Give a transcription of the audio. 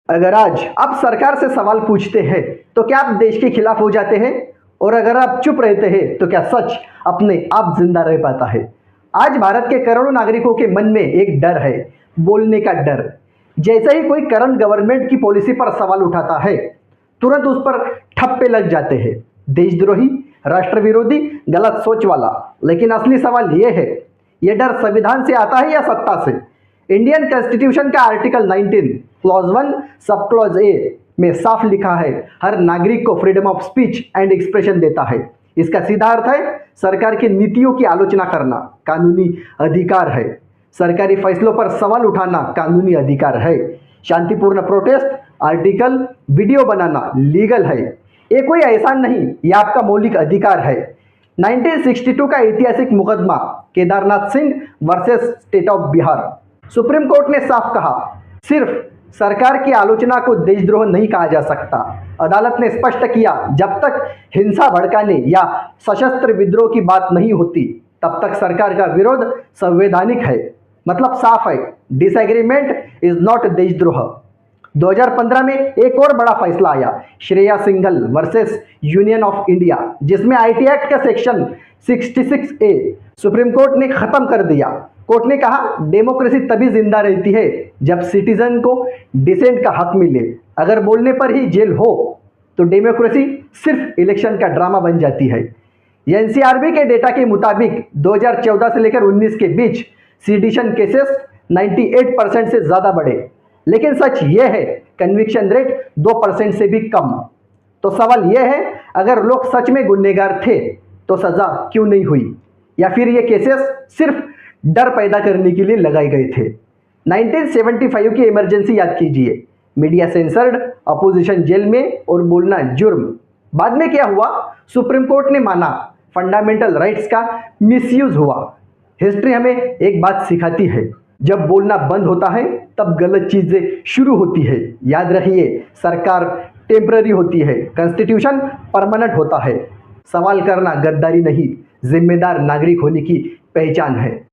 अगर आज आप सरकार से सवाल पूछते हैं तो क्या आप देश के खिलाफ हो जाते हैं? और अगर आप चुप रहते हैं तो क्या सच अपने आप जिंदा रह पाता है? आज भारत के करोड़ों नागरिकों के मन में एक डर है, बोलने का डर। जैसे ही कोई करंट गवर्नमेंट की पॉलिसी पर सवाल उठाता है, तुरंत उस पर ठप्पे लग जाते हैं। देशद्रोही, राष्ट्र विरोधी, गलत सोच वाला। लेकिन असली सवाल यह है, यह डर संविधान से आता है या सत्ता से? इंडियन कॉन्स्टिट्यूशन का article 19 clause 1 sub clause A में साफ लिखा है, हर नागरिक को freedom of speech and expression देता है। इसका सीधा अर्थ है, सरकार की नीतियों की आलोचना करना कानूनी अधिकार है। सरकारी फैसलों पर सवाल उठाना कानूनी अधिकार है। शांतिपूर्ण प्रोटेस्ट, आर्टिकल, वीडियो बनाना लीगल है। ये कोई एहसान नहीं, यह आपका मौलिक अधिकार है। 1962 का ऐतिहासिक मुकदमा Kedarnath Singh versus state of Bihar. Supreme court ने साफ कहा, सिर्फ सरकार की आलोचना को देशद्रोह नहीं कहा जा सकता। अदालत ने स्पष्ट किया, जब तक हिंसा भड़काने या सशस्त्र विद्रोह की बात नहीं होती, तब तक सरकार का विरोध संवैधानिक है। मतलब साफ है, डिसएग्रीमेंट इज नॉट देशद्रोह। 2015 में एक और बड़ा फैसला आया, Shreya Singhal versus union of India, जिसमें आईटी एक्ट का सेक्शन 66A सुप्रीम कोर्ट ने खत्म कर दिया। कोर्ट ने कहा, डेमोक्रेसी तभी जिंदा रहती है जब सिटीजन को डिसेंट का हक मिले। अगर बोलने पर ही जेल हो तो डेमोक्रेसी सिर्फ इलेक्शन का ड्रामा बन जाती है। एनसीआरबी के डेटा के मुताबिक 2014 से लेकर 19 के बीच सिडिशन केसेस 98% से ज़्यादा बढ़े। लेकिन सच यह है, कन्विक्शन रेट 2% से भी कम। तो सवाल यह है, अगर लोग सच में गुनहगार थे तो सज़ा क्यों नहीं हुई? या फिर ये केसेस सिर्फ डर पैदा करने के लिए लगाए गए थे? 1975 की इमरजेंसी याद कीजिए, मीडिया सेंसर्ड, अपोजिशन जेल में और बोलना जुर्म। बाद में क्या हुआ? सुप्रीम कोर्ट ने माना, फंडामेंटल राइट्स का मिसयूज हुआ। हिस्ट्री हमें एक बात सिखाती है, जब बोलना बंद होता है तब गलत चीजें शुरू होती है। याद रखिए, सरकार टेम्पररी होती है, कॉन्स्टिट्यूशन परमानेंट होता है। सवाल करना गद्दारी नहीं, जिम्मेदार नागरिक होने की पहचान है।